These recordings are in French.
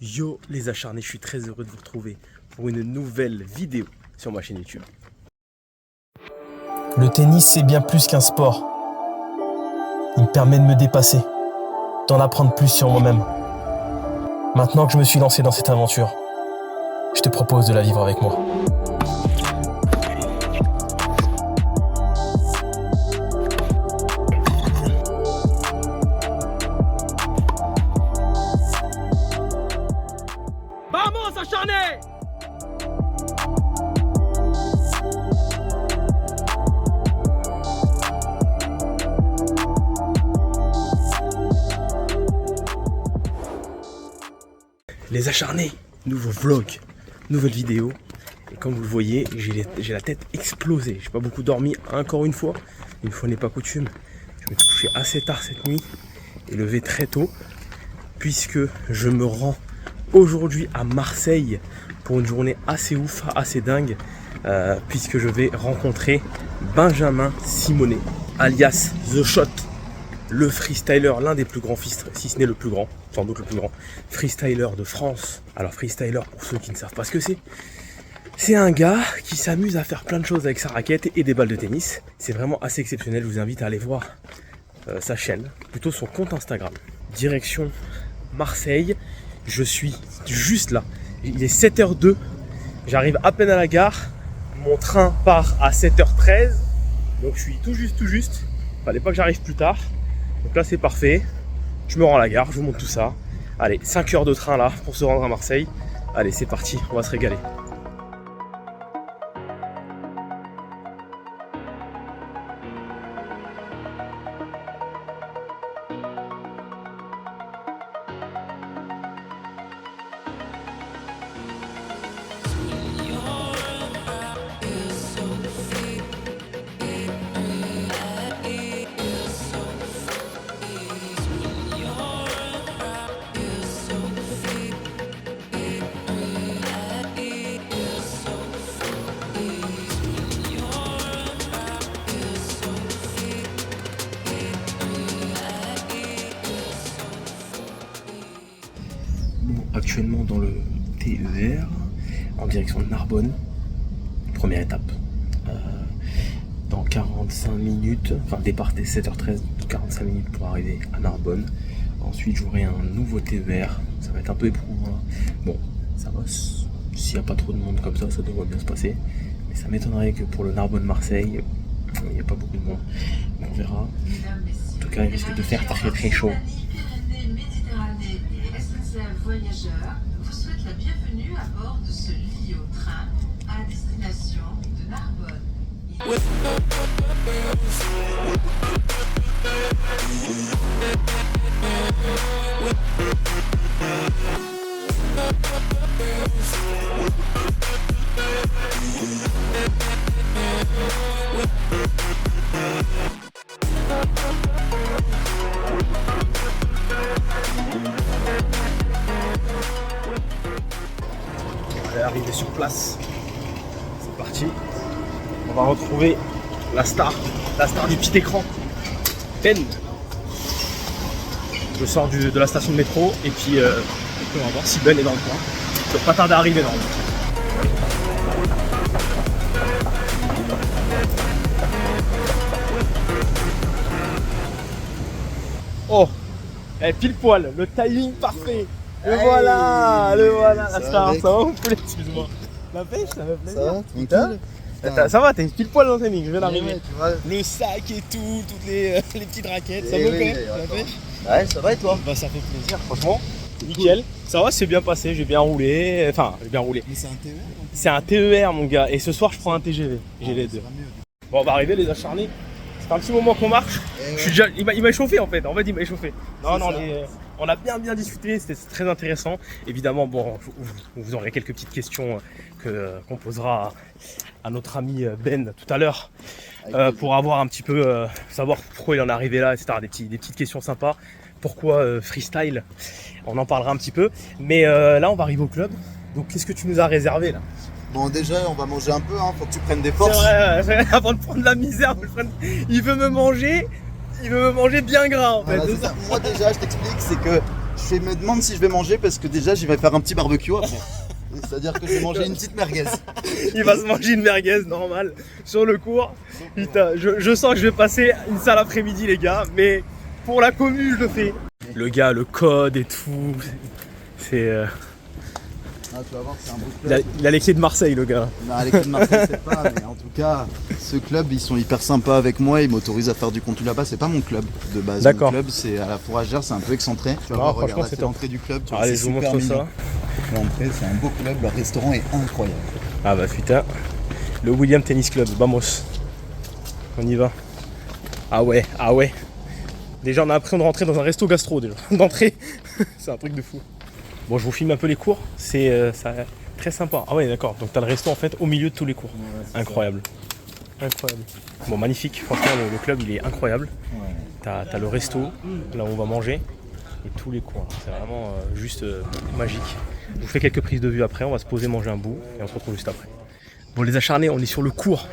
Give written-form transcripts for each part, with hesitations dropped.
Yo les acharnés, je suis très heureux de vous retrouver pour une nouvelle vidéo sur ma chaîne YouTube. Le tennis, c'est bien plus qu'un sport. Il me permet de me dépasser, d'en apprendre plus sur moi-même. Maintenant que je me suis lancé dans cette aventure, je te propose de la vivre avec moi. Vamos acharnés! Les acharnés, nouveau vlog, nouvelle vidéo. Et comme vous le voyez, j'ai la tête explosée. J'ai pas beaucoup dormi encore une fois n'est pas coutume. Je me suis couché assez tard cette nuit et levé très tôt, puisque je me rends aujourd'hui à Marseille pour une journée assez ouf, assez dingue, puisque je vais rencontrer Benjamin Simonet, alias The Shot, le freestyler, l'un des plus grands, si ce n'est le plus grand, sans doute le plus grand freestyler de France. Alors freestyler, pour ceux qui ne savent pas ce que c'est un gars qui s'amuse à faire plein de choses avec sa raquette et des balles de tennis. C'est vraiment assez exceptionnel, je vous invite à aller voir sa chaîne, plutôt son compte Instagram. Direction Marseille, je suis juste là, il est 7h02, j'arrive à peine à la gare, mon train part à 7h13, donc je suis tout juste, fallait pas que j'arrive plus tard. Donc là c'est parfait, je me rends à la gare, je vous montre tout ça. Allez, 5 heures de train là pour se rendre à Marseille. Allez, c'est parti, on va se régaler. Actuellement dans le TER en direction de Narbonne, première étape. Dans 45 minutes, enfin départ dès 7h13, 45 minutes pour arriver à Narbonne. Ensuite j'aurai un nouveau TER, ça va être un peu éprouvant. Bon, ça va, s'il n'y a pas trop de monde comme ça devrait bien se passer. Mais ça m'étonnerait que pour le Narbonne-Marseille, il n'y a pas beaucoup de monde. Mais on verra. En tout cas, il risque de faire très chaud. Voyageurs vous souhaite la bienvenue à bord de ce Lyon-train à destination de Narbonne. Arrivé sur place, c'est parti, on va retrouver la star du petit écran, Ben. Je sors de la station de métro et puis on va voir si Ben est dans le coin. Il ne doit pas tarder à arriver normalement. Oh, pile poil, le timing parfait. Le voilà, la star, ça va mon poulet, excuse-moi. La pêche, ça fait plaisir. Ça va, tranquille. Ça va, t'es pile poil dans le timing, je viens d'arriver. Ouais, tu vois. Le sac et tout, toutes les petites raquettes, ça Eh va oui, quand même, la attends. pêche? Ouais, ça va et toi? Bah ça fait plaisir, franchement, nickel. Ça va, c'est bien passé, j'ai bien roulé, j'ai bien roulé. Mais c'est un TER? C'est un TER mon gars, et ce soir je prends un TGV, j'ai les deux. Ça va mieux. Bon, on va arriver les acharnés. Ça fait un petit moment qu'on marche. Ouais. Je suis déjà, il m'a échauffé en fait. Il m'a échauffé. Non, C'est ça. on a bien discuté. C'était très intéressant. Évidemment, bon, vous aurez quelques petites questions qu'on posera à notre ami Ben tout à l'heure pour avoir un petit peu savoir pourquoi il en est arrivé là, etc. Des petites questions sympas. Pourquoi freestyle? On en parlera un petit peu. Mais là, on va arriver au club. Donc, qu'est-ce que tu nous as réservé là? Bon, déjà, on va manger un peu, hein. Faut que tu prennes des C'est forces. vrai, avant de prendre la misère, il veut me manger bien gras en fait. Voilà, c'est ça. Moi, déjà, je t'explique, c'est que Je me demande si je vais manger parce que déjà, j'y vais faire un petit barbecue après. C'est-à-dire que je vais manger une petite merguez. Il va se manger une merguez normale sur le cours. Putain, je sens que je vais passer une sale après-midi les gars, mais pour la commu je le fais. Le gars, le code et tout, c'est... Ah, tu vas voir, c'est un beau club. Il a les clés de Marseille le gars. Non, l'équipe de Marseille, c'est pas, mais en tout cas, ce club, ils sont hyper sympas avec moi, ils m'autorisent à faire du contenu là-bas. C'est pas mon club de base. D'accord. Mon club, c'est à la Fourragère, c'est un peu excentré. Tu vas Non, voir, franchement, regarde, c'est c'est top. l'entrée du club. Tu vois, Allez, c'est je vous super montre mignon. ça. L'entrée, c'est un beau club, le restaurant est incroyable. Ah bah putain, le William Tennis Club, vamos. On y va. Ah ouais. Déjà on a l'impression de rentrer dans un resto gastro déjà, d'entrée. C'est un truc de fou. Bon, je vous filme un peu les cours, c'est très sympa. Ah ouais d'accord, donc t'as le resto en fait au milieu de tous les cours. Ouais, incroyable. Incroyable. Bon, magnifique, franchement le club il est incroyable. Ouais. T'as le resto, là où on va manger, et tous les cours. C'est vraiment juste magique. Je vous fais quelques prises de vue après, on va se poser, manger un bout, et on se retrouve juste après. Bon les acharnés, on est sur le cours,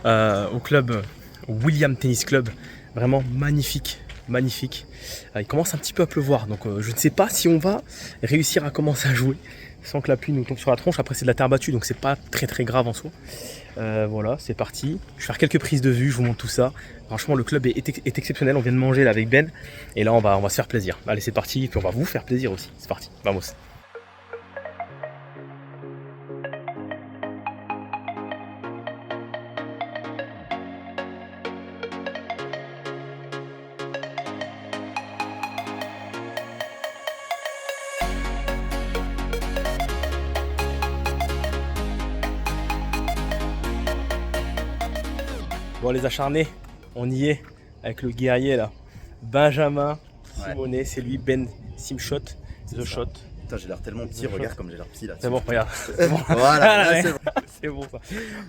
au club William Tennis Club. Vraiment magnifique. Il commence un petit peu à pleuvoir, donc je ne sais pas si on va réussir à commencer à jouer sans que la pluie nous tombe sur la tronche. Après c'est de la terre battue, donc c'est pas très grave en soi. Voilà, c'est parti. Je vais faire quelques prises de vue, je vous montre tout ça. Franchement le club est exceptionnel, on vient de manger là avec Ben, et là on va se faire plaisir. Allez c'est parti, et puis on va vous faire plaisir aussi. C'est parti, vamos. Bon les acharnés, on y est avec le guerrier là, Benjamin Simonet, c'est lui, Ben Simshot, The Shot. Putain, j'ai l'air tellement petit, regarde comme j'ai l'air petit là. C'est bon, regarde. C'est bon. Voilà, c'est bon. C'est bon ça.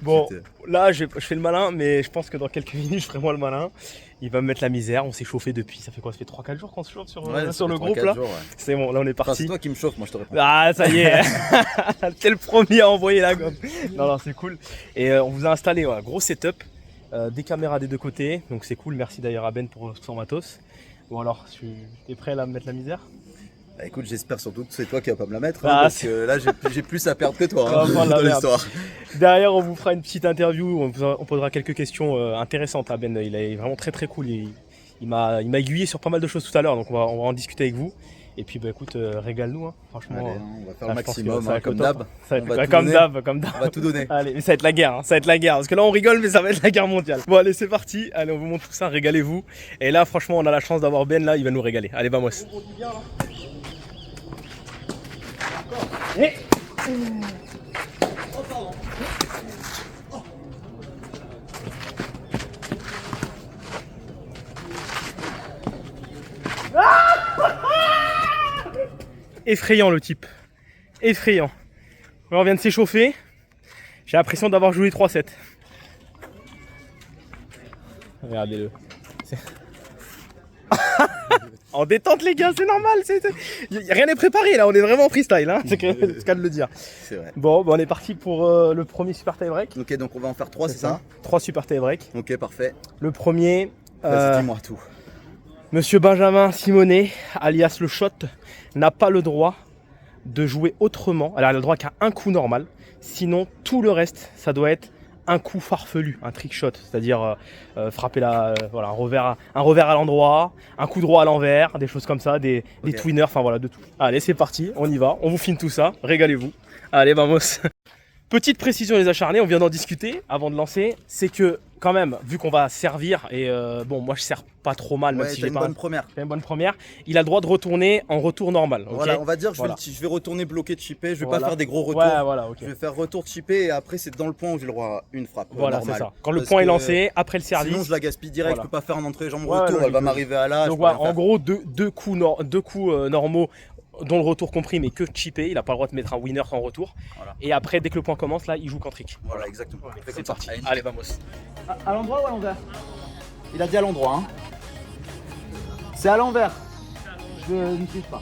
Bon, là je fais le malin, mais je pense que dans quelques minutes je ferai moi le malin. Il va me mettre la misère, on s'est chauffé depuis, ça fait quoi? Ça fait 3-4 jours qu'on se chauffe sur le groupe là. Jours, ouais. C'est bon, là on est parti. C'est toi qui me chauffe, moi je te réponds. Ah ça y est, t'es le premier à envoyer la gomme. Non, c'est cool. Et on vous a installé un gros setup. Des caméras des deux côtés, donc c'est cool. Merci d'ailleurs à Ben pour son matos. Bon alors, t'es prêt là à me mettre la misère? Bah écoute, j'espère surtout que c'est toi qui vas pas me la mettre, ah, parce que là j'ai plus à perdre que toi dans l'histoire. Derrière on vous fera une petite interview, on posera quelques questions intéressantes à Ben, il est vraiment très cool, il m'a aiguillé sur pas mal de choses tout à l'heure, donc on va en discuter avec vous. Et puis bah écoute, régale-nous hein. Franchement. Allez, on va faire le maximum, comme d'hab. Comme d'hab. On va tout donner. Allez, mais ça va être la guerre, parce que là on rigole, mais ça va être la guerre mondiale. Bon allez, c'est parti, allez on vous montre tout ça, régalez-vous. Et là franchement on a la chance d'avoir Ben là, il va nous régaler. Allez, vamos. Et... Effrayant le type, effrayant. On vient de s'échauffer, j'ai l'impression d'avoir joué 3-7. Regardez-le. En détente les gars, c'est normal, rien n'est préparé là, on est vraiment en freestyle, hein. C'est le cas de le dire. C'est vrai. Bon, on est parti pour le premier super tie break. Ok, donc on va en faire 3, c'est ça? 3 super tie break. Ok, parfait. Le premier, dis-moi tout. Monsieur Benjamin Simonet, alias le Shot, n'a pas le droit de jouer autrement. Elle a le droit qu'à un coup normal. Sinon, tout le reste, ça doit être un coup farfelu, un trick shot. C'est-à-dire frapper voilà, un revers à l'endroit, un coup droit à l'envers, des choses comme ça, des twinners, enfin voilà, de tout. Allez, c'est parti, on y va. On vous filme tout ça, régalez-vous. Allez, vamos. Petite précision les acharnés, on vient d'en discuter avant de lancer, c'est que quand même, vu qu'on va servir, et bon moi je sers pas trop mal, même si j'ai pas une bonne première, il a le droit de retourner en retour normal. Okay, voilà, on va dire, je vais retourner bloqué de chipé, je vais pas faire des gros retours, je vais faire retour de chipé et après c'est dans le point où j'ai le droit à une frappe normale. Ça. Quand le point est lancé, après le service. Sinon je la gaspille direct, je peux pas faire un entrée jambe retour, elle va m'arriver à là. Donc voilà, en gros deux coups normaux, dont le retour compris, mais que chippé, il n'a pas le droit de mettre un winner sans retour. Voilà. Et après, dès que le point commence, là, il joue qu'en trick. Voilà, exactement. C'est parti. Allez, vamos. À l'endroit ou à l'envers? Il a dit à l'endroit. Hein. C'est à l'envers. Je ne suis pas.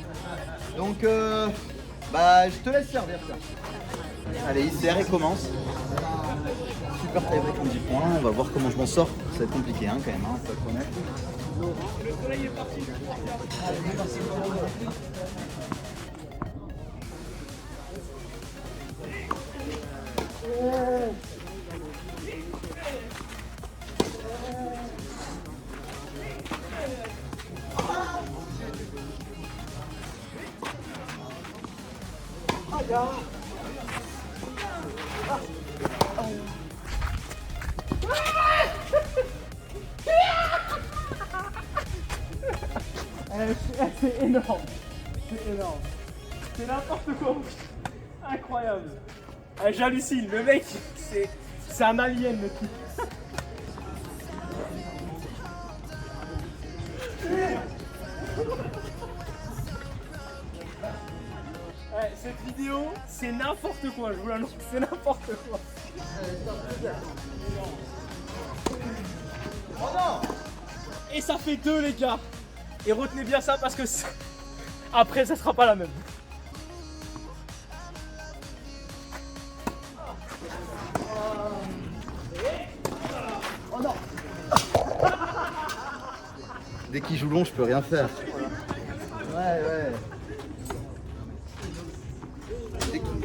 Donc, je te laisse servir ça. Allez, ICR et commence. Super tie break en 10 points. On va voir comment je m'en sors. Ça va être compliqué hein, quand même, hein, faut être honnête. soleil est parti. Allez, on est parti. C'est énorme. C'est énorme. C'est n'importe quoi. Incroyable. J'hallucine. Le mec, c'est un alien le type. Cette vidéo, c'est n'importe quoi, je vous l'annonce, c'est n'importe quoi. Oh non! Et ça fait 2 les gars. Et retenez bien ça parce que après ça sera pas la même. Oh non! Dès qu'il joue long, je peux rien faire. Ouais.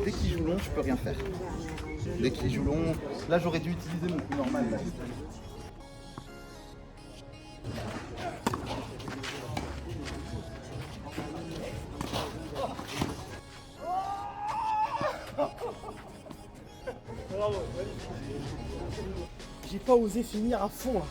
Dès qu'il joue long, je peux rien faire. Dès qu'il joue long, là j'aurais dû utiliser mon coup normal. Là. Bravo. J'ai pas osé finir à fond là.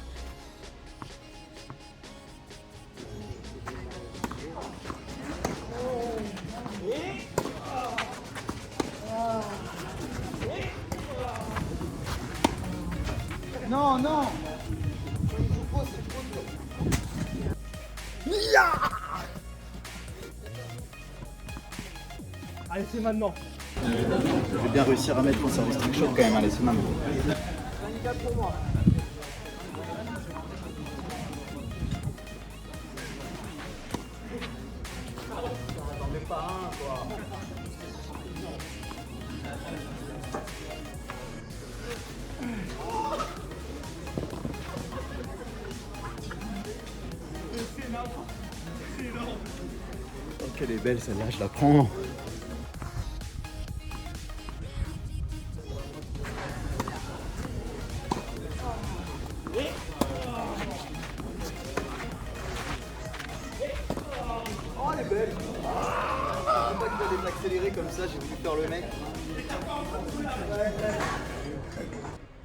Non, non! Allez, c'est maintenant. Je vais bien réussir à mettre mon service trick shot quand même, allez, c'est maintenant. Pour moi. Oh, qu'elle est belle celle-là, je la prends. Oh, elle est belle. Je sais pas que j'allais l'accélérer comme ça, j'ai voulu faire le mec.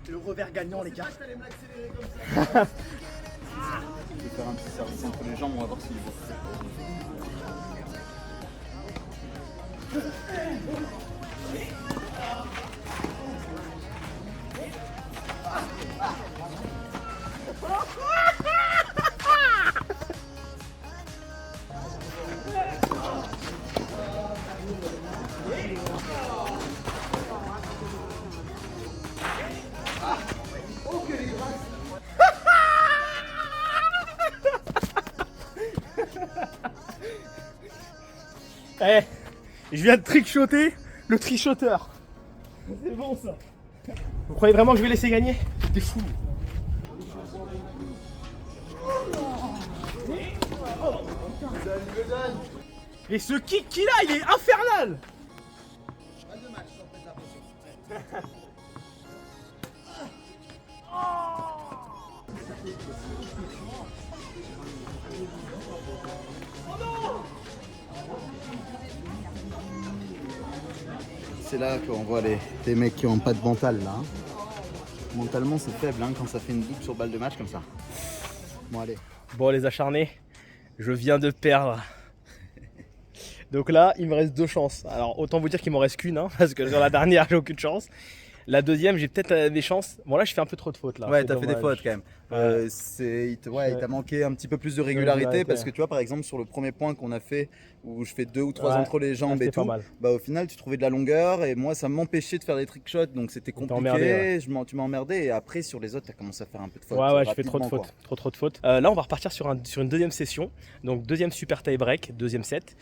Le revers gagnant les gars. Je vais faire un petit service entre les jambes, on va voir s'il vaut. Eh, je viens de trickshotter le trickshotter. C'est bon ça. Vous croyez vraiment que je vais laisser gagner? T'es fou. Et ce kick qu'il a, il est infernal. C'est là qu'on voit les mecs qui ont pas de mental là. Hein. Mentalement c'est faible hein, quand ça fait une double sur balle de match comme ça. Bon allez. Bon les acharnés, je viens de perdre. Donc là, il me reste 2 chances. Alors autant vous dire qu'il m'en reste qu'une, hein, parce que sur la dernière, j'ai aucune chance. La deuxième, j'ai peut-être des chances. Bon là, je fais un peu trop de fautes là. Ouais, t'as fait des fautes quand même. Il t'a manqué un petit peu plus de régularité parce que tu vois, par exemple, sur le premier point qu'on a fait où je fais 2 ou 3 entre les jambes et tout, bah au final, tu trouvais de la longueur et moi, ça m'empêchait de faire des trick shots, donc c'était compliqué. Tu m'as emmerdé et après sur les autres, t'as commencé à faire un peu de fautes. Ouais, je fais trop de fautes, trop de fautes. Là, on va repartir sur une deuxième session, donc deuxième super tie break, deuxième set.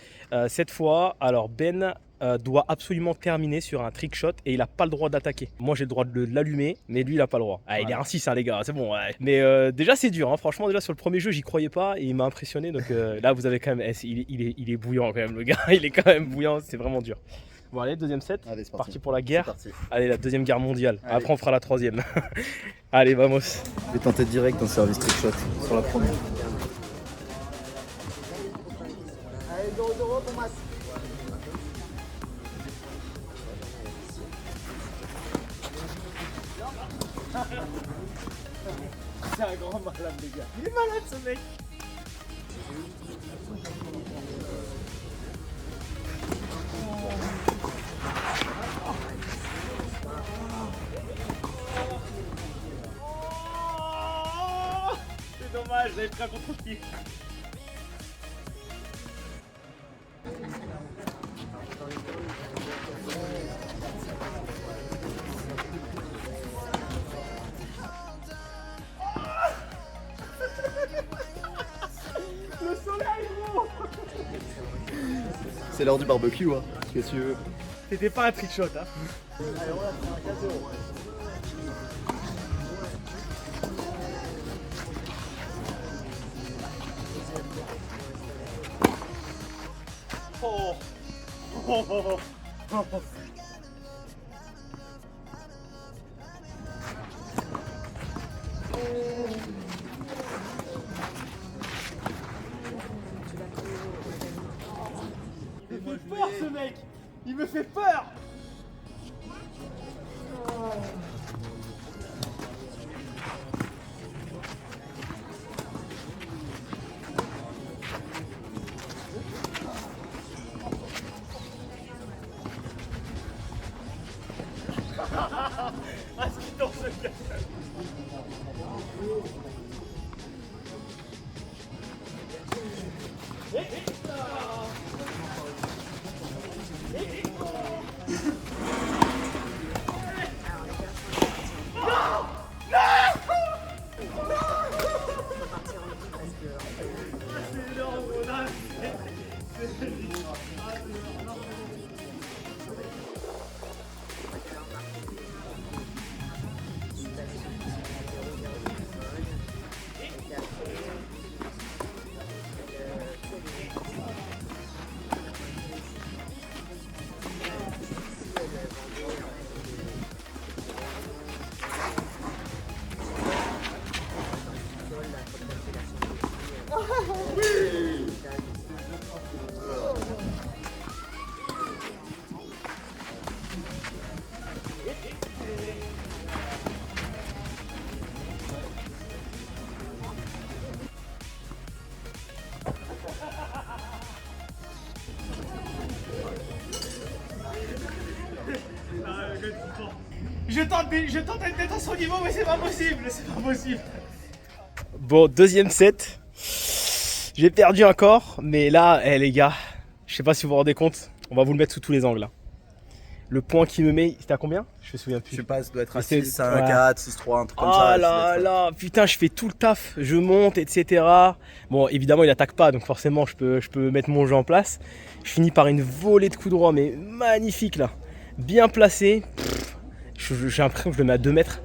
Cette fois, alors Ben doit absolument terminer sur un trick shot et il n'a pas le droit d'attaquer. Moi j'ai le droit de l'allumer, mais lui il n'a pas le droit. Ah, il est un 6 hein, les gars, c'est bon. Ouais. Mais déjà c'est dur, hein. Franchement déjà sur le premier jeu j'y croyais pas et il m'a impressionné. Donc là vous avez quand même, il est bouillant quand même le gars, il est quand même bouillant, c'est vraiment dur. Bon allez, deuxième set, Allez, c'est parti pour la guerre. Parti. Allez, la deuxième guerre mondiale. Allez. Après on fera la troisième. Allez, vamos. Je vais tenter direct un service trick shot sur la première. Allez, 0-0 pour Mas. C'est un grand malade les gars. Il est malade ce mec. C'est dommage, j'avais pris un contre-pied. Le soleil gros. C'est l'heure du barbecue, hein. Qu'est-ce que tu veux? C'était pas un trick shot hein. Allez, on l'a fait un 4-0. Oh. Oh, oh, oh. Oh. Il me fait peur ce mec. Il me fait peur. Ah, ce qui tombe ce gars. Je tente d'être à son niveau, mais c'est pas possible. Bon, deuxième set. J'ai perdu encore, mais là, les gars, je sais pas si vous vous rendez compte, on va vous le mettre sous tous les angles là. Le point qui me met, c'était à combien? Je me souviens plus. Je sais pas, ça doit être un C'est- 6, un ouais. 4, 6-3, un truc comme Oh ça. là là, putain, je fais tout le taf, je monte, etc. Bon, évidemment, il attaque pas, donc forcément, je peux mettre mon jeu en place. Je finis par une volée de coups droits, mais magnifique là, bien placé. J'ai l'impression que je le mets à 2 mètres.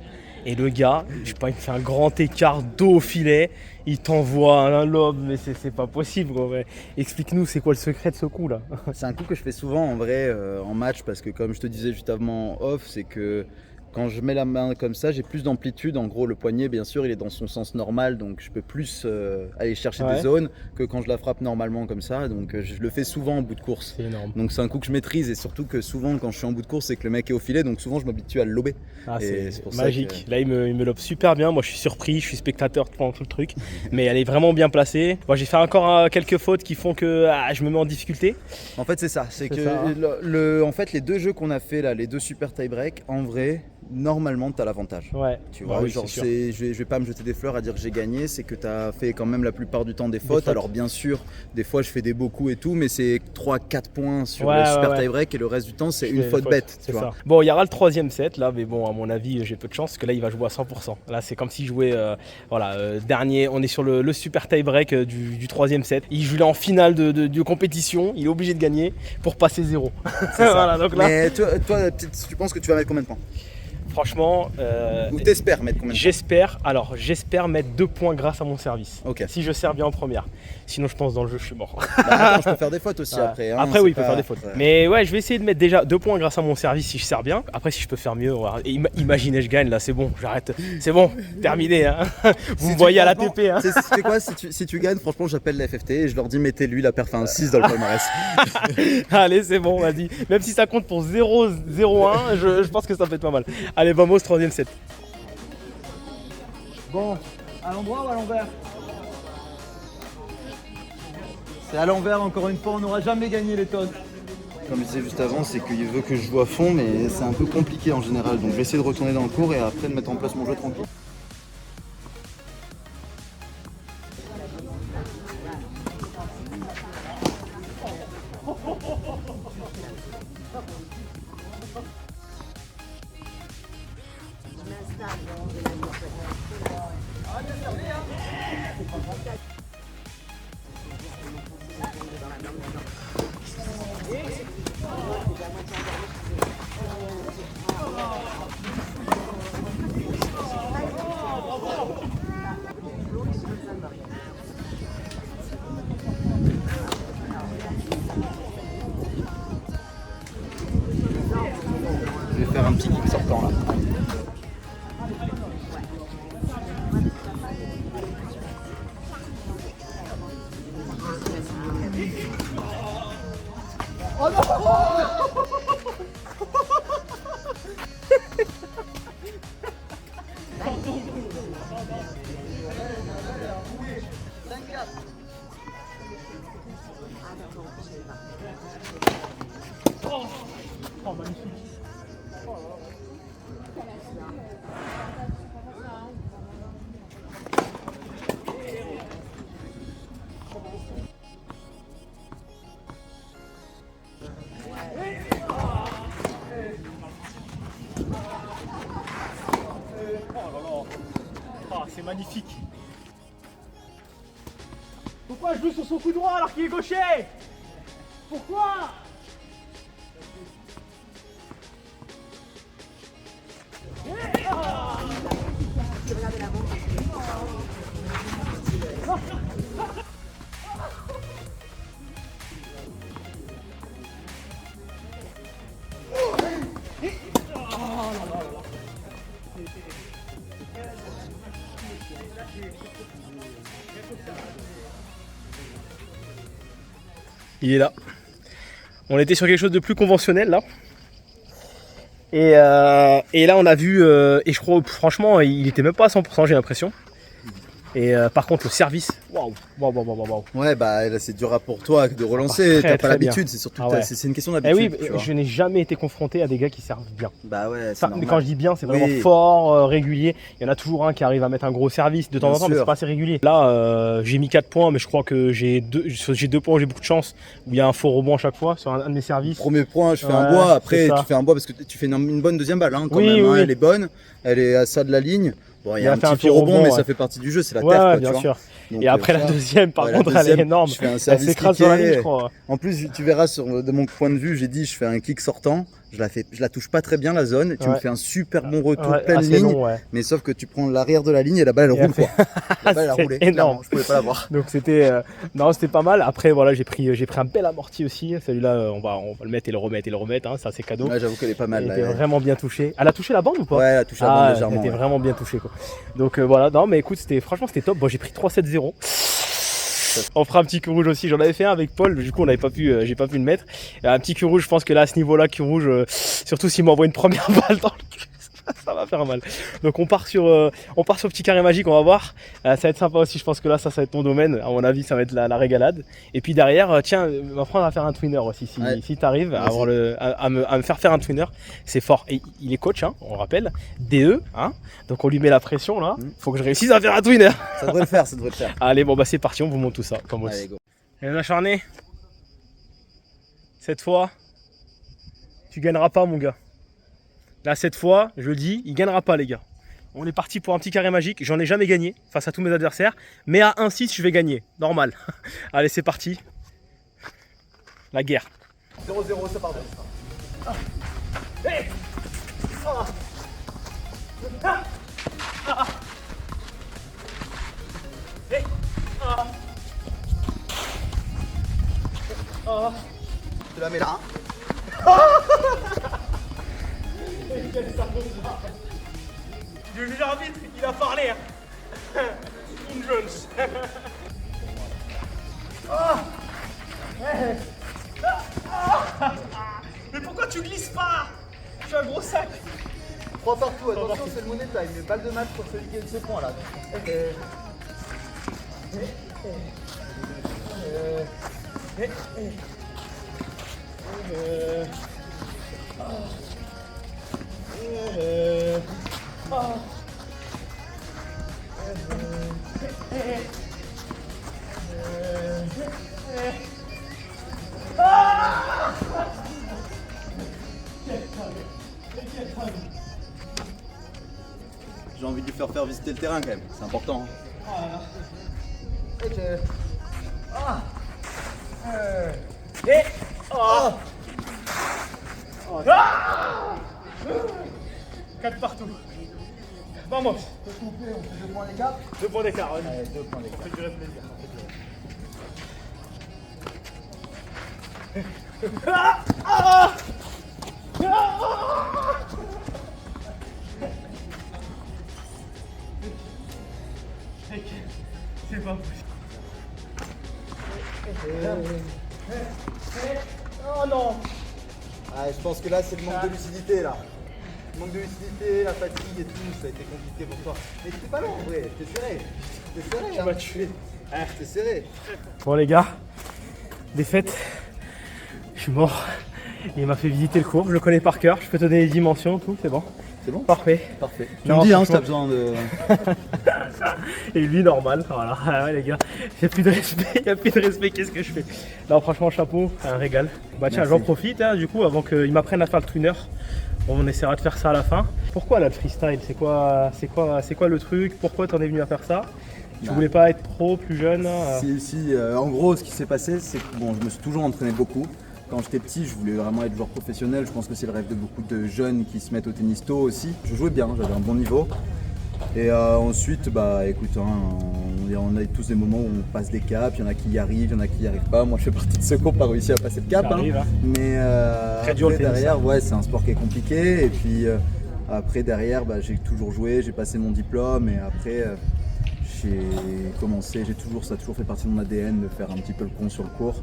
Et le gars, je sais pas, il me fait un grand écart dos au filet. Il t'envoie un lob, mais c'est pas possible. Gros, ouais. Explique-nous, c'est quoi le secret de ce coup là? C'est un coup que je fais souvent en vrai en match parce que comme je te disais juste avant off, c'est que quand je mets la main comme ça, j'ai plus d'amplitude. En gros, le poignet, bien sûr, il est dans son sens normal, donc je peux plus aller chercher Ouais. des zones que quand je la frappe normalement comme ça. Donc je le fais souvent en bout de course. C'est énorme. Donc c'est un coup que je maîtrise et surtout que souvent quand je suis en bout de course, c'est que le mec est au filet, donc souvent je m'habitue à le lober. Ah, Et c'est c'est pour ça magique. Là, il me lobe super bien. Moi, je suis surpris, je suis spectateur pendant tout le truc. Mais elle est vraiment bien placée. Moi, j'ai fait encore quelques fautes qui font que je me mets en difficulté. En fait, c'est ça. C'est C'est que ça, hein. en fait, les deux jeux qu'on a fait là, les deux super tie-break, en vrai, normalement tu as l'avantage. Ouais. Tu Bah vois, oui, genre c'est sûr. je vais pas me jeter des fleurs à dire que j'ai gagné, c'est que tu as fait quand même la plupart du temps des fautes. fautes. Alors bien sûr, des fois je fais des beaux coups et tout, mais c'est 3-4 points sur Ouais, le super ouais. tie-break et le reste du temps c'est Je une fais faute des bête. c'est Tu vois. ça. Bon, il y aura le troisième set là, mais bon, à mon avis, j'ai peu de chance parce que là, il va jouer à 100%. Là, c'est comme s'il jouait, dernier. On est sur le super tie-break du troisième set. Il joue là en finale de compétition. Il est obligé de gagner pour passer 0. C'est ça. Voilà, donc là, Mais toi, tu penses que tu vas mettre combien de points? franchement, Ou t'espères mettre combien de points? j'espère mettre 2 points grâce à mon service. Ok. Si je sers bien en première. Sinon, je pense dans le jeu, je suis mort. Bah, attends, je peux faire des fautes aussi Ouais. après. Hein, Après, c'est oui, il peut pas- faire des fautes. ouais. Mais ouais, je vais essayer de mettre déjà 2 points grâce à mon service si je sers bien. Après, si je peux faire mieux, on va... Imaginez, je gagne là, c'est bon, j'arrête. C'est bon, terminé. Hein. Vous Si me tu- voyez à la franchement, TP. Hein. Tu sais quoi, si tu gagnes, franchement, j'appelle la FFT et je leur dis mettez-lui la perf 6 dans le palmarès. Allez, c'est bon, vas-y. Même si ça compte pour 0-0-1, je pense que ça peut être pas mal. Allez, vamos, troisième set. Bon, à l'endroit ou à l'envers? C'est à l'envers, encore une fois, on n'aura jamais gagné les tonnes. Comme je disais juste avant, c'est qu'il veut que je joue à fond, mais c'est un peu compliqué en général. Donc je vais essayer de retourner dans le cours et après de mettre en place mon jeu tranquille. Je vais faire un petit kick sortant là. C'est magnifique. Pourquoi je joue sur son coup droit alors qu'il est gaucher? Pourquoi? Il est là. On était sur quelque chose de plus conventionnel là. Et là on a vu, et je crois franchement il était même pas à 100% j'ai l'impression. Et par contre le service, waouh. Ouais, bah là c'est dur pour toi de relancer, Très, t'as pas très l'habitude, bien. c'est surtout Ah ouais. c'est une question Eh d'habitude. oui, tu vois. je n'ai jamais été confronté à des gars qui servent bien. Bah ouais, c'est Enfin, normal. quand je dis bien, c'est vraiment Oui. fort, régulier. Il y en a toujours un qui arrive à mettre un gros service de temps Bien en temps, mais sûr. c'est pas assez régulier. Là, j'ai mis 4 points, mais je crois que j'ai 2 points où j'ai beaucoup de chance, où il y a un faux rebond à chaque fois sur un de mes services. Premier point, je fais un Ouais, bois, après c'est ça. tu fais un bois parce que tu fais une bonne deuxième balle hein, quand Oui, même, hein, oui. elle est bonne, elle est à ça de la ligne. Bon, il y Il a a un fait un petit petit faux rebond, rebond, mais ouais. ça fait partie du jeu, c'est la Ouais, terre quoi, bien tu vois. sûr. Donc, Et après ça, la deuxième, par ouais, la contre, elle est deuxième, énorme. je fais un Elle service s'écrase sur la kické. ligne, je crois. En plus, tu verras de mon point de vue, j'ai dit je fais un kick sortant, je la touche pas très bien la zone, tu me Ouais. fais un super bon retour Ouais, pleine assez ligne, long, ouais. mais sauf que tu prends l'arrière de la ligne et la balle elle Et elle roule quoi. La balle elle a C'est roulé, énorme. clairement, je pouvais pas la voir. Donc c'était non, c'était pas mal. Après voilà, j'ai pris un bel amorti aussi. Celui-là, on va le mettre et le remettre, hein, ça c'est cadeau. Ouais, j'avoue qu'elle est pas mal Elle là. était ouais. vraiment bien touchée. Elle a touché la bande ou pas? Ouais, elle a touché la bande Elle légèrement. était ouais. vraiment bien touchée quoi. Donc voilà, non mais écoute, franchement c'était top. Bon, j'ai pris 3-7-0. On fera un petit cul rouge aussi, j'en avais fait un avec Paul, du coup on n'avait pas pu, j'ai pas pu le mettre. Un petit cul rouge, je pense que là à ce niveau-là, cul rouge, surtout s'il m'envoie une première balle dans le cul. Ça va faire mal. Donc on part sur petit carré magique, on va voir. Ça va être sympa aussi, je pense que là ça va être ton domaine. À mon avis ça va être la régalade. Et puis derrière, tiens, m'apprendre à faire un twinner aussi. Si tu arrives à me faire un twinner, c'est fort. Et il est coach, hein, on rappelle, DE, hein. Donc on lui met la pression là. Faut que je réussisse à faire un twinner. Ça devrait le faire, ça devrait le faire. Allez, bon bah c'est parti, on vous montre tout ça. Comme Allez, go. Et les acharnés, cette fois, tu gagneras pas mon gars. Là cette fois, je le dis, il gagnera pas les gars. On est parti pour un petit carré magique, j'en ai jamais gagné face à tous mes adversaires, mais à 1-6 je vais gagner, normal. Allez c'est parti. La guerre. 0-0, c'est pardon. Hey ah. Ah. Ah. Hey ah. Ah. Tu la mets là. Le juge arbitre, il a parlé. In Jones. Mais pourquoi tu glisses pas? Je suis un gros sac. 3 partout, attention, c'est le money time. Mais balle de match pour celui qui a ce point là. J'ai envie de lui faire visiter le terrain quand même, c'est important. Quatre partout. Vamos. On fait 2 points d'écart. 2 points d'écart, ouais. Allez, 2 points d'écart. Ça fait durer plaisir. C'est pas possible. Oh non. Ah, je pense que là c'est le manque de lucidité là. Le manque de lucidité, la fatigue et tout, ça a été compliqué pour toi. Mais t'étais pas long en vrai, t'es serré. T'es serré. Tu m'as tué. T'es serré. Bon les gars, défaite. Je suis mort. Il m'a fait visiter le cours, je le connais par cœur, je peux te donner les dimensions, tout, c'est bon. C'est bon? Parfait. Parfait. Tu Non, me dis hein, si franchement- t'as besoin de. Et lui normal, voilà. Ah ouais les gars, il n'y a plus de respect, il n'y a plus de respect, qu'est-ce que je fais? Non franchement chapeau, c'est un régal. Bah tiens, Merci. j'en profite hein, du coup avant qu'ils m'apprennent à faire le twinner. On essaiera de faire ça à la fin. Pourquoi là le freestyle? C'est quoi le truc? Pourquoi t'en es venu à faire ça? Tu voulais pas être pro, plus jeune? En gros, ce qui s'est passé, c'est que bon, je me suis toujours entraîné beaucoup. Quand j'étais petit, je voulais vraiment être joueur professionnel. Je pense que c'est le rêve de beaucoup de jeunes qui se mettent au tennis tôt aussi. Je jouais bien, j'avais un bon niveau. Et ensuite, bah écoute, hein, on a tous des moments où on passe des caps. Il y en a qui y arrivent, il y en a qui n'y arrivent pas. Moi, je fais partie de ceux qui n'ont pas réussi à passer le cap. Ça arrive, hein. Mais Très dur, après, le tennis, derrière, ouais, c'est un sport qui est compliqué. Et puis après, derrière, bah, j'ai toujours joué, j'ai passé mon diplôme. Et après, ça a toujours fait partie de mon ADN de faire un petit peu le con sur le court.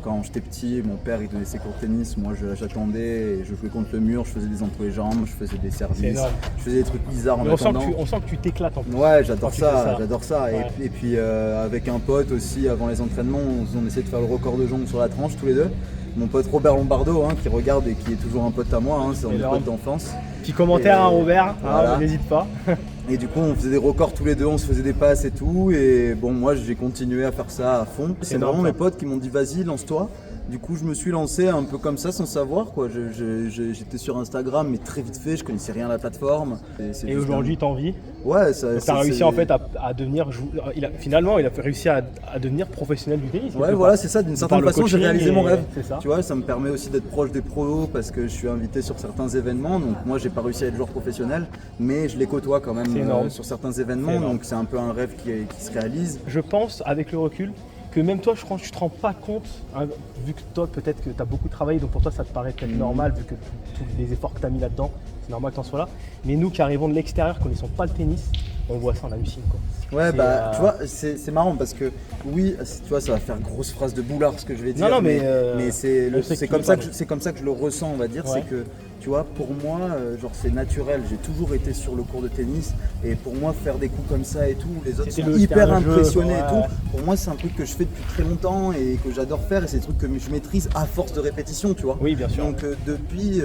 Quand j'étais petit, mon père il donnait ses cours de tennis, moi j'attendais et je jouais contre le mur, je faisais des entre les jambes, je faisais des services, énorme. je faisais des trucs bizarres en Mais attendant. on sent que tu t'éclates en plus. Ouais, j'adore quand tu fais ça, j'adore ça. Ouais. Et puis avec un pote aussi, avant les entraînements, on essayait de faire le record de jambes sur la tranche tous les deux. Mon pote Robert Lombardo, hein, qui regarde et qui est toujours un pote à moi, hein, c'est un Énorme. pote d'enfance. Petit commentaire à Robert, Voilà. n'hésite pas. Et du coup, on faisait des records tous les deux, on se faisait des passes et tout. Et bon, moi, j'ai continué à faire ça à fond. C'est énorme, vraiment ça. mes potes qui m'ont dit vas-y, lance-toi. Du coup, je me suis lancé un peu comme ça, sans savoir quoi. J'étais sur Instagram, mais très vite fait, je connaissais rien à la plateforme. C'est Et juste aujourd'hui, t'en vis. ouais, ça. Tu as réussi en fait à devenir. Finalement, il a réussi à devenir professionnel du tennis. Ouais, quelque voilà, part. c'est ça. D'une Par certaine le façon, j'ai coaching réalisé mon et- rêve. C'est ça. Tu vois, ça me permet aussi d'être proche des pros parce que je suis invité sur certains événements. Donc moi, j'ai pas réussi à être joueur professionnel, mais je les côtoie quand C'est même énorme. sur certains C'est événements. énorme. Donc c'est un peu un rêve qui se réalise. Je pense, avec le recul, que même toi, je crois que tu te rends pas compte, hein, vu que toi, peut-être que tu as beaucoup travaillé, donc pour toi, ça te paraît peut-être normal, vu que tous les efforts que tu as mis là-dedans, c'est normal que tu en sois là. Mais nous qui arrivons de l'extérieur, connaissons pas le tennis, on voit ça, on hallucine quoi. Ouais, C'est, bah, tu vois, c'est marrant parce que oui, tu vois, ça va faire grosse phrase de boulard ce que je vais dire. Non, mais c'est on sait c'est que comme tu ça veux que c'est comme ça que je le ressens, on va dire. Ouais. C'est que, tu vois, pour moi, genre c'est naturel. J'ai toujours été sur le cours de tennis et pour moi, faire des coups comme ça et tout, les autres C'était sont le hyper terrain de jeu, impressionnés et ouais. tout. Pour moi, c'est un truc que je fais depuis très longtemps et que j'adore faire et c'est des trucs que je maîtrise à force de répétition, tu vois. Oui, bien sûr. Donc depuis.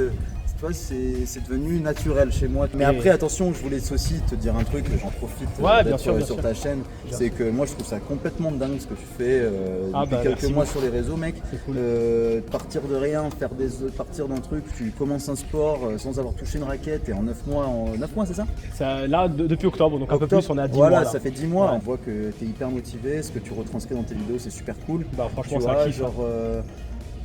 Tu vois, c'est devenu naturel chez moi. Mais Et- après, attention, je voulais aussi te dire un truc, j'en profite Ouais, bien d'être sûr, bien sur sûr. ta chaîne. Bien C'est que moi, je trouve ça complètement dingue ce que tu fais Ah depuis bah, quelques merci mois beaucoup. sur les réseaux, mec. C'est cool. Partir de rien, partir d'un truc, tu commences un sport sans avoir touché une raquette et en 9 mois, c'est ça? Ça, là, depuis octobre, donc un peu Octobre. plus, on est à 10 voilà, mois. Là. ça fait 10 mois. Ouais. On voit que tu es hyper motivé, ce que tu retranscris dans tes vidéos, c'est super cool. Bah, franchement, Tu c'est un vois, kiff. genre,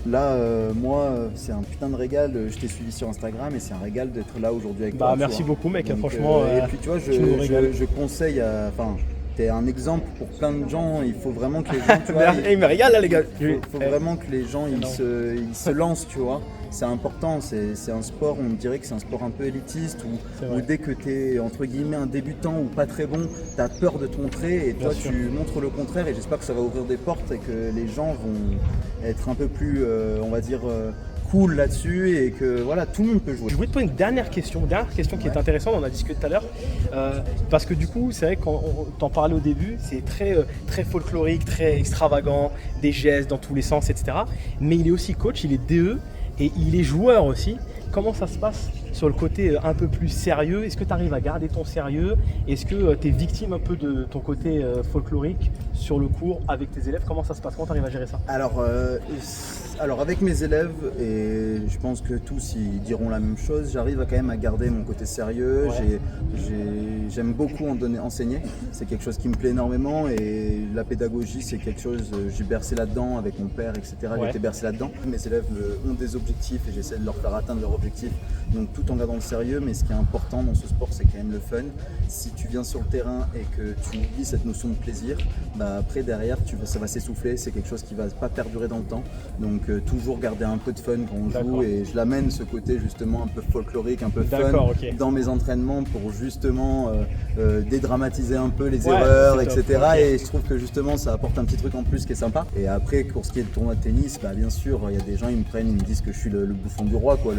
là, moi, c'est un putain de régal. Je t'ai suivi sur Instagram et c'est un régal d'être là aujourd'hui avec toi. Bah, tu merci vois. beaucoup, mec. Donc, Franchement, et puis, tu vois, tu nous régales. je conseille à. Enfin, t'es un exemple pour plein de gens. Il faut vraiment que les gens. Tu vois, il me régale là, les gars. il faut vraiment que les gens non. ils se lancent, tu vois. C'est important, c'est un sport, on dirait que c'est un sport un peu élitiste C'est où vrai. dès que tu es entre guillemets un débutant ou pas très bon, tu as peur de te montrer et Bien toi sûr. tu montres le contraire et j'espère que ça va ouvrir des portes et que les gens vont être un peu plus, on va dire, cool là-dessus et que voilà, tout le monde peut jouer. Je voulais te poser une dernière question qui est intéressante, on en a discuté tout à l'heure, parce que du coup, c'est vrai qu'on t'en parlait au début, c'est très folklorique, très extravagant, des gestes dans tous les sens, etc. Mais il est aussi coach, il est DE et il est joueur aussi. Comment ça se passe sur le côté un peu plus sérieux? Est-ce que tu arrives à garder ton sérieux? Est-ce que tu es victime un peu de ton côté folklorique sur le cours avec tes élèves? Comment ça se passe? Comment tu arrives à gérer ça? Alors avec mes élèves, et je pense que tous ils diront la même chose, j'arrive quand même à garder mon côté sérieux. Ouais. J'aime beaucoup enseigner, c'est quelque chose qui me plaît énormément et la pédagogie c'est quelque chose, j'ai bercé là-dedans avec mon père, etc. J'ai Ouais. été bercé là-dedans. Mes élèves ont des objectifs et j'essaie de leur faire atteindre leurs objectifs, donc tout en gardant le sérieux, mais ce qui est important dans ce sport c'est quand même le fun. Si tu viens sur le terrain et que tu oublies cette notion de plaisir, bah après derrière ça va s'essouffler, c'est quelque chose qui va pas perdurer dans le temps. Donc toujours garder un peu de fun quand on D'accord. joue et je l'amène ce côté justement un peu folklorique, un peu fun D'accord, ok. dans mes entraînements pour justement dédramatiser un peu les Ouais, erreurs, c'est top, etc. ok. Et je trouve que justement ça apporte un petit truc en plus qui est sympa. Et après pour ce qui est de tournoi de tennis, bah bien sûr il y a des gens ils me disent que je suis le bouffon du roi quoi.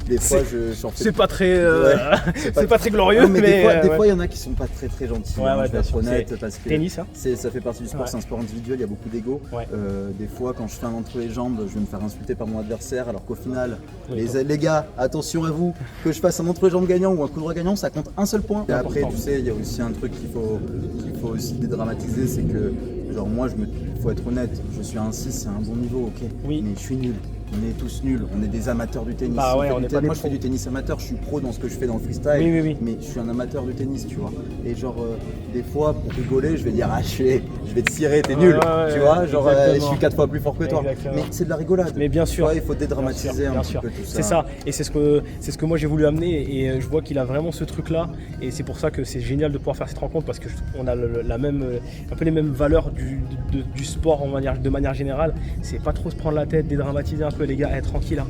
Des fois j'en fais C'est pas très, Ouais, c'est pas très glorieux, non, mais des fois ouais. il y en a qui sont pas très gentils, Ouais, hein, ouais, je vais bien être sûr. honnête C'est parce que tennis, hein. ça fait partie du sport, Ouais. c'est un sport individuel, il y a beaucoup d'ego. Ouais. Des fois quand je fais un entre les jambes, je vais me faire insulter par mon adversaire alors qu'au final, Oui, les gars, attention à vous, que je fasse un entre les jambes gagnant ou un coup de droit gagnant, ça compte un seul point. Et après important. tu sais, il y a aussi un truc qu'il faut aussi dédramatiser, c'est que genre moi faut être honnête, je suis à un 6, c'est un bon niveau, ok, Oui. mais je suis nul. On est tous nuls, on est des amateurs du tennis. Bah ouais, fait on du n'est pas tennis- moi des je fais pros. du tennis amateur, je suis pro dans ce que je fais dans le freestyle, Oui. mais je suis un amateur du tennis, tu vois. Et genre des fois pour rigoler, je vais dire je vais te cirer, t'es nul, Ouais, tu vois, genre je exactement. suis 4 fois plus fort que toi. Exactement. Mais c'est de la rigolade. Mais bien Tu sûr. vois, il faut dédramatiser un petit peu tout ça. C'est ça, et c'est ce que moi j'ai voulu amener, et je vois qu'il a vraiment ce truc-là, et c'est pour ça que c'est génial de pouvoir faire cette rencontre, parce que on a un peu les mêmes valeurs du sport de manière générale. C'est pas trop se prendre la tête, dédramatiser un peu les gars, être tranquille.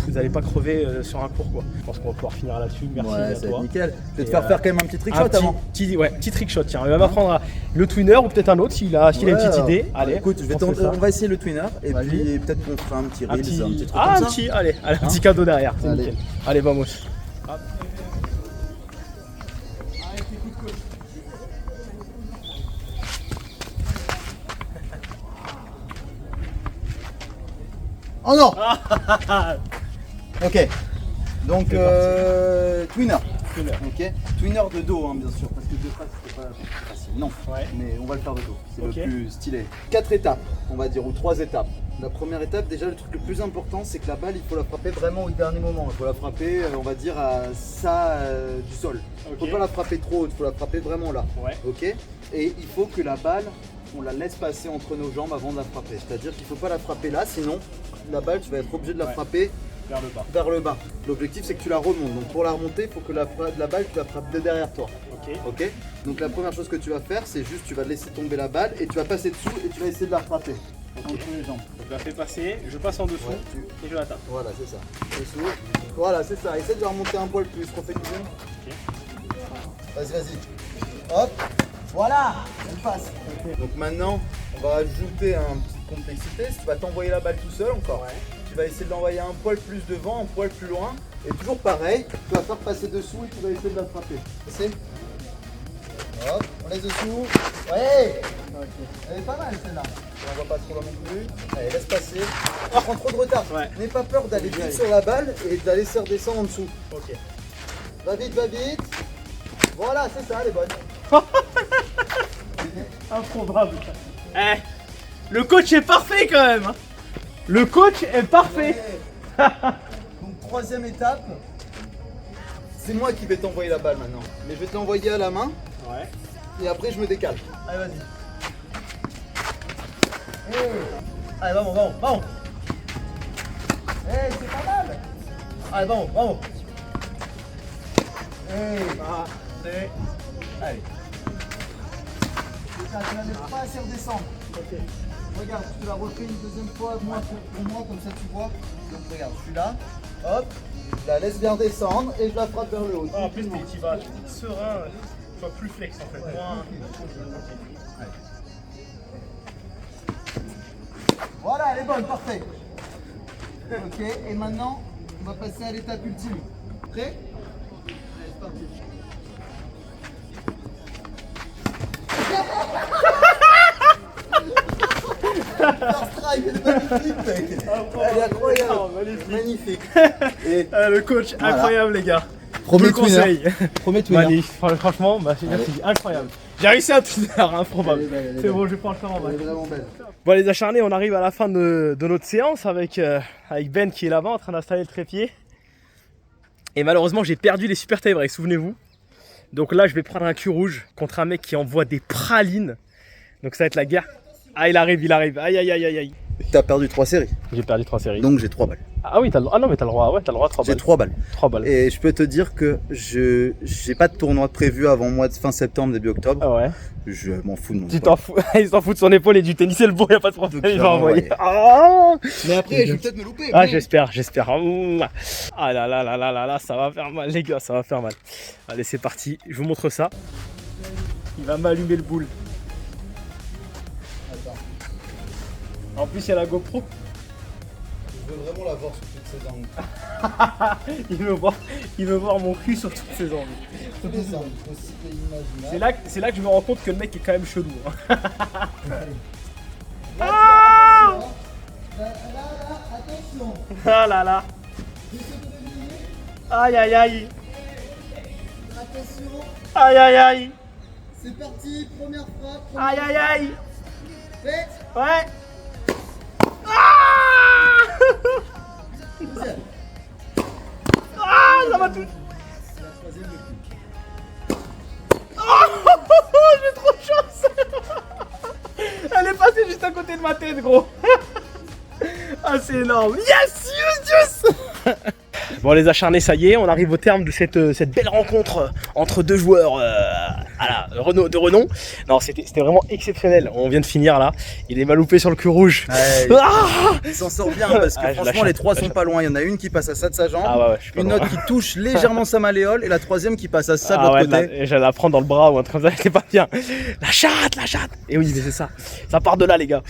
Vous n'allez pas crever sur un cours quoi. Je pense qu'on va pouvoir finir là-dessus. Merci Ouais, à c'est toi. nickel. Je vais te Et, faire faire quand même un petit trick shot avant. Petit trick shot, tiens. Il va m'apprendre le twinner ou peut-être un autre s'il a une petite idée. Allez, écoute, on va essayer le twinner et Vas-y. puis peut-être qu'on fera un petit un reels, petit, un petit truc un comme ça. petit, allez, un petit cadeau derrière. C'est Allez. nickel. Allez, vamos. Oh non. Ok. Donc C'est twinner. Twinner. Ok. Twinner de dos hein, bien sûr parce que de face c'était pas facile. Non. Ouais. Mais on va le faire de dos. C'est Ok. le plus stylé. 4 étapes, on va dire, ou 3 étapes. La première étape, déjà le truc le plus important, c'est que la balle, il faut la frapper vraiment au dernier moment. Il faut la frapper, on va dire, à ça du sol. Il Ok. faut pas la frapper trop haute, il faut la frapper vraiment là. Ouais. Ok. Et il faut que la balle, on la laisse passer entre nos jambes avant de la frapper. C'est-à-dire qu'il ne faut pas la frapper là, sinon la balle, tu vas être obligé de la Ouais. frapper Vers le bas. vers le bas. L'objectif, c'est que tu la remontes. Donc pour la remonter, il faut que la balle, tu la frappes de derrière toi. Ok. Ok. Donc la première chose que tu vas faire, c'est juste tu vas laisser tomber la balle et tu vas passer dessous et tu vas essayer de la frapper entre les jambes. Donc je la fais passer, je passe en dessous Ouais, et je la tape. Voilà, c'est ça. Dessous. Voilà, c'est ça. Essaie de la remonter un poil plus. Refais du bien. Vas-y. Hop. Voilà. Elle passe. Donc maintenant, on va ajouter un petit complexité. Tu vas t'envoyer la balle tout seul encore. Tu vas essayer de l'envoyer un poil plus devant, un poil plus loin. Et toujours pareil, tu vas faire passer dessous et tu vas essayer de la frapper. C'est hop, on laisse dessous. Ouais. Elle est pas mal celle-là. On va pas trop loin non plus. Allez, laisse passer. Prends trop de retard. N'aie pas peur d'aller vite sur la balle et de la laisser redescendre en dessous. Ok. Va vite, va vite. Voilà, c'est ça, elle est bonne. Improbable. Eh, le coach est parfait quand même. Hein. Le coach est parfait. Donc troisième étape, c'est moi qui vais t'envoyer la balle maintenant. Mais je vais te l'envoyer à la main. Ouais. Et après je me décale. Allez vas-y. Hey. Allez vamos, vamos, vamos. Hey, c'est pas mal. Allez vamos, vamos. Hey. C'est... Allez. Tu la laisses pas assez redescendre. Ok. Regarde, je te la refais une deuxième fois, moi pour moi, comme ça tu vois. Donc regarde, je suis là, hop, je la laisse bien descendre et je la frappe vers le haut. En plus, mais tu vas serein, tu vas plus flex en fait. Moins... Voilà, elle est bonne, parfait. Ok, et maintenant, on va passer à l'étape ultime. Prêt? Allez, c'est parti. Elle est magnifique, mec. Elle est incroyable. Magnifique. Et le coach, voilà. Incroyable les gars. Premier je vous le conseille. Premier twinner. Magnifique, franchement, merci, incroyable. J'ai réussi un twinner, improbable. C'est bon, je vais pas le faire en Elle bas. est vraiment belle. Bon les acharnés, on arrive à la fin de notre séance avec Ben qui est là-bas en train d'installer le trépied. Et malheureusement j'ai perdu les super tie breaks, souvenez-vous. Donc là je vais prendre un cul rouge contre un mec qui envoie des pralines. Donc ça va être la guerre. Ah il arrive, aïe aïe aïe aïe aïe. T'as perdu 3 séries. J'ai perdu 3 séries. Donc j'ai 3 balles. Ah oui, ah non mais t'as le droit, ouais t'as le droit à 3 balles. J'ai 3 balles. 3 balles. Et je peux te dire que j'ai pas de tournoi prévu avant mois de fin septembre, début octobre. Ah ouais. Je m'en fous de mon Tu épaule. t'en fous, il s'en fout de son épaule et du tennis, c'est le bon, y'a pas de problème, Donc, il va envoyer. ouais. Ah Mais après, je vais peut-être me louper. Ah j'espère. Ah là là là là là là, ça va faire mal les gars, ça va faire mal. Allez c'est parti, je vous montre ça. Il va m'allumer le boule. En plus il y a la GoPro. Je veux vraiment la voir sur toutes ces angles. il veut voir mon cul sur toutes ces angles. Tous les angles, aussi inimaginables. C'est là que je me rends compte que le mec est quand même chelou. Hein. Là, attention. Ah là là. Aïe aïe aïe. Attention. Aïe aïe aïe. C'est parti, première frappe. Aïe aïe aïe. Fait. Ouais. Deuxième. Ah ça va tout. La troisième le coup. Oh, j'ai trop de chance. Elle est passée juste à côté de ma tête gros. Ah c'est énorme. Yes, yes, yes. Bon les acharnés, ça y est, on arrive au terme de cette belle rencontre entre deux joueurs de renom. Non, c'était vraiment exceptionnel. On vient de finir là. Il est mal loupé sur le cul rouge. Ouais, Ah il s'en sort bien parce que Ah, je franchement lâche les un trois peu, sont pas loin. Il y en a une qui passe à ça de sa jambe, Ah ouais, je suis pas une loin. autre qui touche légèrement sa malléole et la troisième qui passe à ça de Ah l'autre ouais, côté. j'allais la prendre dans le bras ou un truc comme ça, c'était pas bien. La chatte. Et oui, mais c'est ça. Ça part de là, les gars.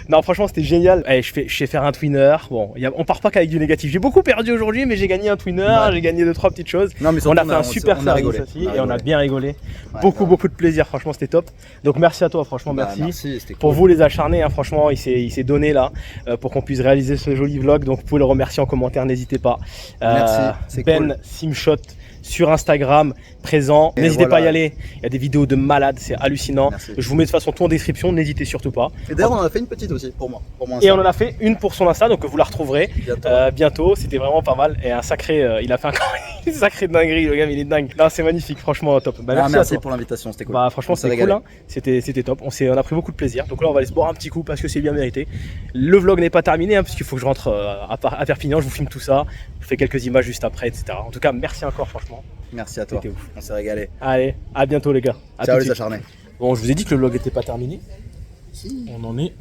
Non, franchement, c'était génial. Allez, je vais faire un twinner. Bon, on part pas qu'avec du négatif. J'ai beaucoup perdu aujourd'hui, mais j'ai gagné un twinner. Ouais. J'ai gagné 2-3 petites choses. Non, mais On a surtout, fait un super on a service rigolé. aussi On a et on a rigolé. bien rigolé. Ouais, Beaucoup de plaisir. Franchement, c'était top. Donc, merci à toi. Franchement, Bah, merci. c'était Pour cool. vous les acharnés, hein, franchement, il s'est donné là pour qu'on puisse réaliser ce joli vlog. Donc, vous pouvez le remercier en commentaire, n'hésitez pas. Merci, c'est Ben cool. Simshot sur Instagram, présent. Et N'hésitez pas à y voilà. aller. Il y a des vidéos de malades, c'est hallucinant. Merci. Je vous mets de toute façon tout en description, n'hésitez surtout pas. Et d'ailleurs, on en a fait une petite aussi pour moi. Et on en a fait une pour son Insta, donc vous la retrouverez Bientôt. bientôt. C'était vraiment pas mal. Et un sacré, il a fait une sacrée dinguerie, le gars, il est dingue. Non, c'est magnifique, franchement, top. Bah, merci, à merci toi. pour l'invitation, c'était cool. Bah franchement On s'est c'était cool, régalé. hein. C'était top, on a pris beaucoup de plaisir. Donc là on va aller se boire un petit coup parce que c'est bien mérité. Le vlog n'est pas terminé hein, parce qu'il faut que je rentre à Perpignan, je vous filme tout ça, je fais quelques images juste après, etc. En tout cas merci encore franchement. Merci à toi. C'était ouf. On s'est régalé. Allez, à bientôt les gars. À Ciao tout de les suite. acharnés. Bon je vous ai dit que le vlog n'était pas terminé. On en est.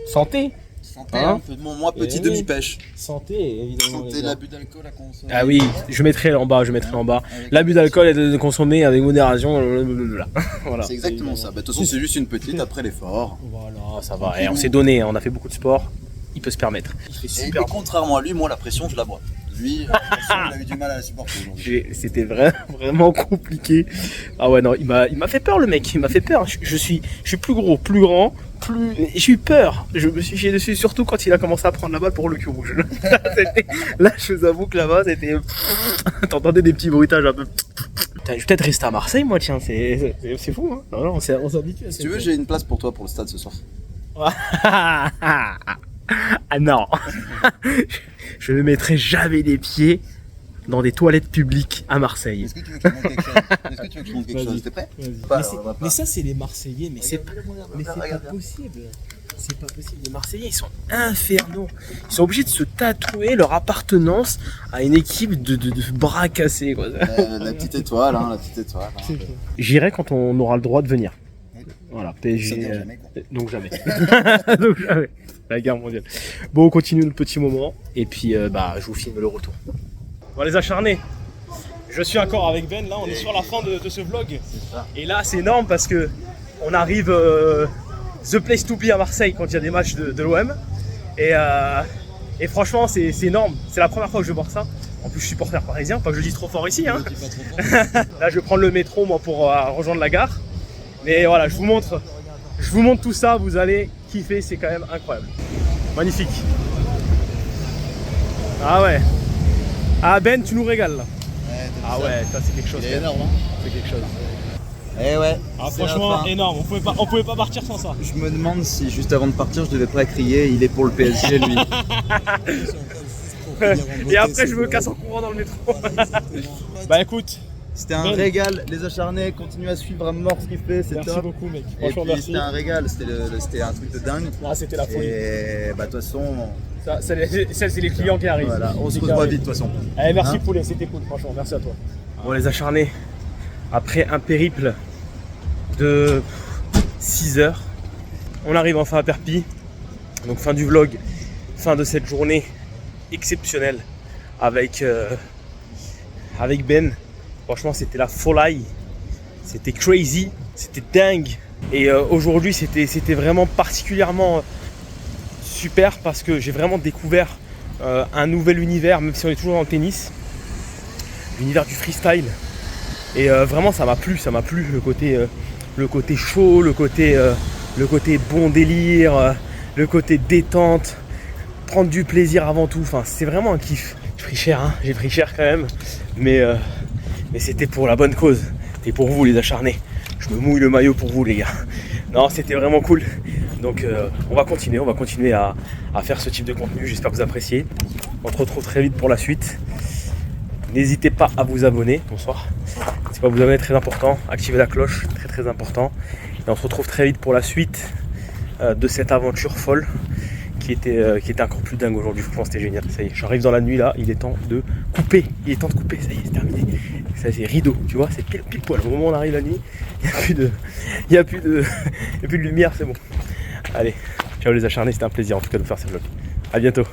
Santé. Santé, Hein moi petit Eh oui. demi-pêche. Santé, évidemment. Santé, l'abus d'alcool à consommer. Ah oui, je mettrai en bas, Avec- L'abus d'alcool est de consommer avec modération. Blablabla. Voilà. C'est exactement ça. Bah, de toute façon, c'est juste une petite après l'effort. Voilà, ça va. Et on s'est donné, on a fait beaucoup de sport. Il peut se permettre. Il fait Et, super. contrairement à lui, moi, la pression, je la bois. Lui, la pression, il a eu du mal à la supporter aujourd'hui. C'était vraiment compliqué. Ah ouais, non, il m'a fait peur, le mec. Il m'a fait peur. Je suis plus gros, plus grand, plus. J'ai eu peur. Je me suis chié dessus, surtout quand il a commencé à prendre la balle pour le cul rouge. Là, je vous avoue que là-bas, c'était. T'entendais des petits bruitages un peu. Putain, je vais peut-être rester à Marseille, moi, tiens. C'est fou, hein. Non, on s'habitue à ça. Si tu veux, j'ai une place pour toi pour le stade ce soir. Ah non. Je ne mettrai jamais les pieds dans des toilettes publiques à Marseille. Est-ce que tu veux que je montre quelque chose? Est-ce que tu veux que je montre quelque chose? T'es prêt? Mais ça, c'est les Marseillais, mais c'est pas Regarde. possible. C'est pas possible. Les Marseillais, ils sont infernaux. Ils sont obligés de se tatouer leur appartenance à une équipe de bras cassés, quoi. La petite étoile, hein, la petite étoile. Hein. J'irai quand on aura le droit de venir. Voilà, Ça PSG. vient jamais, quoi. Donc jamais. Donc jamais. La guerre mondiale. Bon, on continue le petit moment et puis je vous filme le retour. Bon, les acharnés, je suis encore avec Ben. Là, on est sur la fin de ce vlog. Et là, c'est énorme parce que on arrive the place to be à Marseille quand il y a des matchs de l'OM. Et franchement, c'est énorme. C'est la première fois que je vais voir ça. En plus, je suis supporter parisien, pas que je le dise trop fort ici. Hein. Là, je vais prendre le métro moi pour rejoindre la gare. Mais voilà, je vous montre tout ça, vous allez kiffer, c'est quand même incroyable. Magnifique. Ah ouais. Ah Ben, tu nous régales là. Ah ouais, ça c'est quelque chose. C'est énorme, hein. C'est quelque chose. Eh ouais. Ah c'est la franchement, fin. énorme, on pouvait pas partir sans ça. Je me demande si juste avant de partir, je devais pas crier, il est pour le PSG lui. Et après, je me casse en courant dans le métro. Bah écoute, C'était un Ben. régal, les acharnés, continuez à suivre à mort ce qu'il fait, c'est merci top. beaucoup mec. Et Franchement, puis merci. c'était un régal, c'était un truc de dingue. Ah, c'était la folie. Et bah de toute façon, Ça, c'est les clients qui arrivent. voilà, on se C'est revoit carré. vite de toute façon. Allez, merci Hein Poulet, c'était cool, franchement, merci à toi. Bon les acharnés, après un périple de 6 heures, on arrive enfin à Perpignan. Donc fin du vlog, fin de cette journée exceptionnelle avec Ben. Franchement c'était la folie, c'était crazy, c'était dingue. Et aujourd'hui c'était vraiment particulièrement super parce que j'ai vraiment découvert un nouvel univers, même si on est toujours dans le tennis. L'univers du freestyle et vraiment ça m'a plu le côté chaud, le côté bon délire, le côté détente, prendre du plaisir avant tout, enfin c'est vraiment un kiff. J'ai pris cher quand même, mais c'était pour la bonne cause, c'était pour vous les acharnés, je me mouille le maillot pour vous les gars. Non, c'était vraiment cool, donc on va continuer à faire ce type de contenu, j'espère que vous appréciez. On se retrouve très vite pour la suite. N'hésitez pas à vous abonner, bonsoir. C'est pas vous abonner, très important. Activez la cloche, très très important. Et on se retrouve très vite pour la suite de cette aventure folle qui était encore plus dingue aujourd'hui. Franchement, c'était génial. Ça y est, j'arrive dans la nuit là, il est temps de couper. Ça y est, c'est terminé. Ça c'est rideau, tu vois, c'est pile poil. Au moment où on arrive la nuit, il n'y a plus de lumière, c'est bon. Allez, ciao les acharnés, c'était un plaisir en tout cas de faire ce vlog. À bientôt.